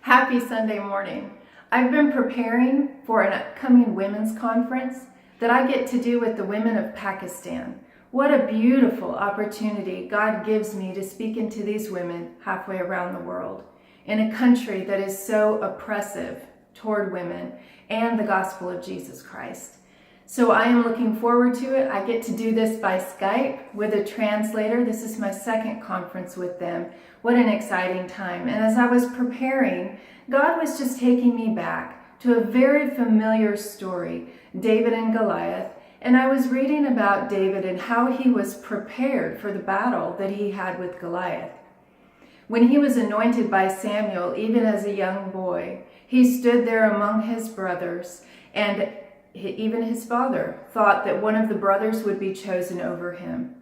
Happy Sunday morning. I've been preparing for an upcoming women's conference that I get to do with the women of Pakistan. What a beautiful opportunity God gives me to speak into these women halfway around the world in a country that is so oppressive toward women and the gospel of Jesus Christ. So I am looking forward to it. I get to do this by Skype with a translator. This is my second conference with them. What an exciting time. And as I was preparing, God was just taking me back to a very familiar story, David and Goliath. And I was reading about David and how he was prepared for the battle that he had with Goliath. When he was anointed by Samuel, even as a young boy, he stood there among his brothers, and even his father thought that one of the brothers would be chosen over him.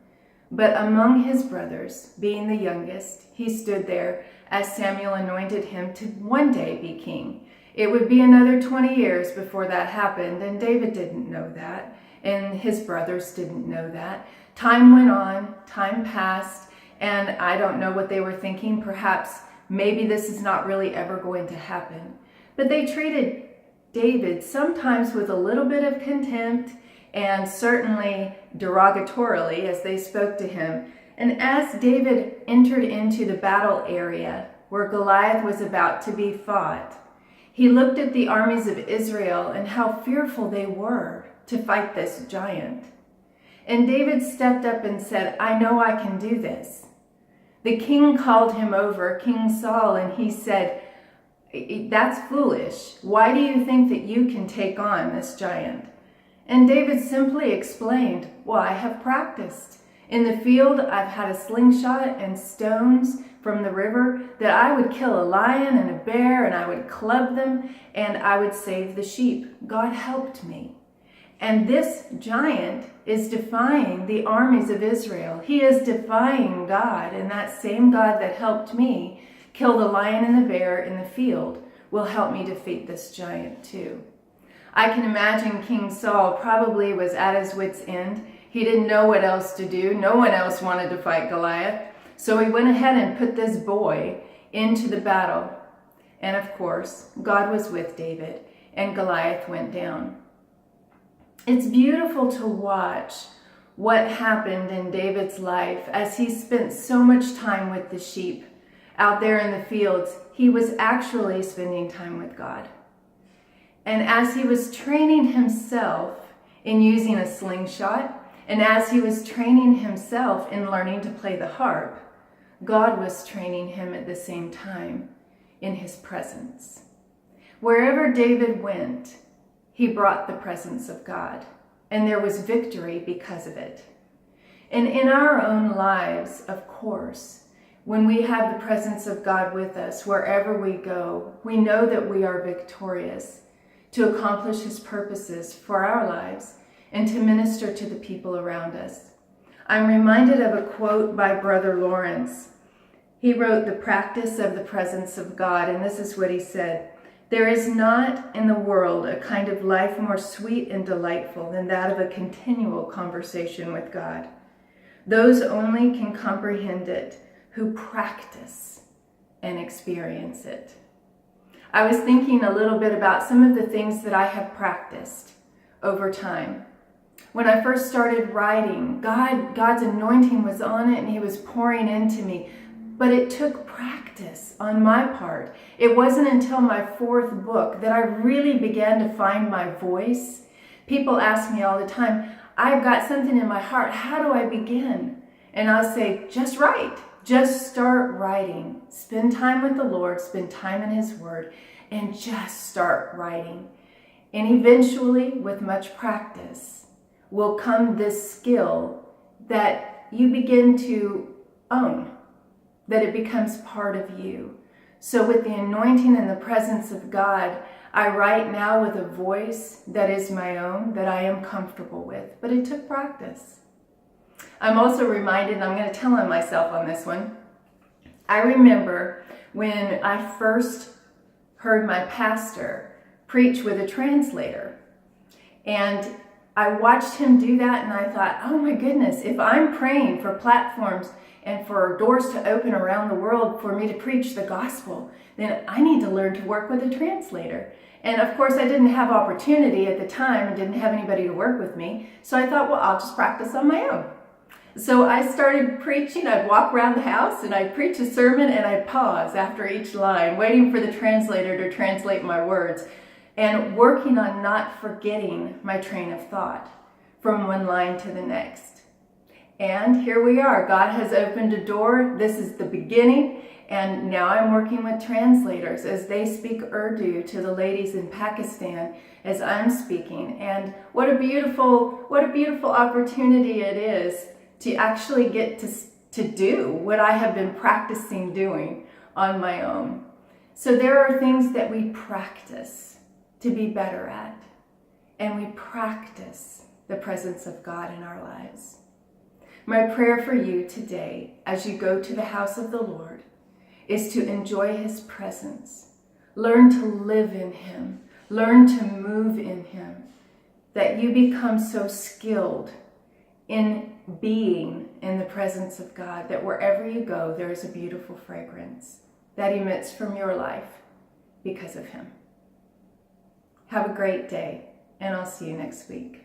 But among his brothers, being the youngest, he stood there as Samuel anointed him to one day be king. It would be another 20 years before that happened, and David didn't know that, and his brothers didn't know that. Time went on, time passed, and I don't know what they were thinking. Perhaps maybe this is not really ever going to happen. But they treated David sometimes with a little bit of contempt and certainly derogatorily as they spoke to him. And as David entered into the battle area where Goliath was about to be fought, he looked at the armies of Israel and how fearful they were to fight this giant. And David stepped up and said, "I know I can do this." The king called him over, King Saul, and he said, "That's foolish. Why do you think that you can take on this giant?" And David simply explained, "Well, I have practiced. In the field, I've had a slingshot and stones from the river that I would kill a lion and a bear, and I would club them, and I would save the sheep. God helped me." And this giant is defying the armies of Israel. He is defying God, and that same God that helped me kill the lion and the bear in the field will help me defeat this giant too. I can imagine King Saul probably was at his wit's end. He didn't know what else to do. No one else wanted to fight Goliath. So he went ahead and put this boy into the battle. And of course, God was with David, and Goliath went down. It's beautiful to watch what happened in David's life as he spent so much time with the sheep. Out there in the fields, he was actually spending time with God. And as he was training himself in using a slingshot, and as he was training himself in learning to play the harp, God was training him at the same time in his presence. Wherever David went, he brought the presence of God, and there was victory because of it. And in our own lives, of course, when we have the presence of God with us, wherever we go, we know that we are victorious to accomplish His purposes for our lives and to minister to the people around us. I'm reminded of a quote by Brother Lawrence. He wrote The Practice of the Presence of God, and this is what he said: "There is not in the world a kind of life more sweet and delightful than that of a continual conversation with God. Those only can comprehend it who practice and experience it." I was thinking a little bit about some of the things that I have practiced over time. When I first started writing, God's anointing was on it and He was pouring into me, but it took practice on my part. It wasn't until my fourth book that I really began to find my voice. People ask me all the time, "I've got something in my heart, how do I begin?" And I'll say, just write. Just start writing. Spend time with the Lord, spend time in His Word, and just start writing. And eventually, with much practice, will come this skill that you begin to own, that it becomes part of you. So with the anointing and the presence of God, I write now with a voice that is my own, that I am comfortable with, but it took practice. I'm also reminded, I'm going to tell on myself on this one. I remember when I first heard my pastor preach with a translator. And I watched him do that and I thought, oh my goodness, if I'm praying for platforms and for doors to open around the world for me to preach the gospel, then I need to learn to work with a translator. And of course, I didn't have opportunity at the time and didn't have anybody to work with me. So I thought, well, I'll just practice on my own. So I started preaching. I'd walk around the house and I'd preach a sermon and I'd pause after each line, waiting for the translator to translate my words and working on not forgetting my train of thought from one line to the next. And here we are. God has opened a door. This is the beginning. And now I'm working with translators as they speak Urdu to the ladies in Pakistan as I'm speaking. And what a beautiful opportunity it is to actually get to do what I have been practicing doing on my own. So there are things that we practice to be better at, and we practice the presence of God in our lives. My prayer for you today, as you go to the house of the Lord, is to enjoy His presence. Learn to live in Him. Learn to move in Him. That you become so skilled in being in the presence of God that wherever you go, there is a beautiful fragrance that emits from your life because of Him. Have a great day, and I'll see you next week.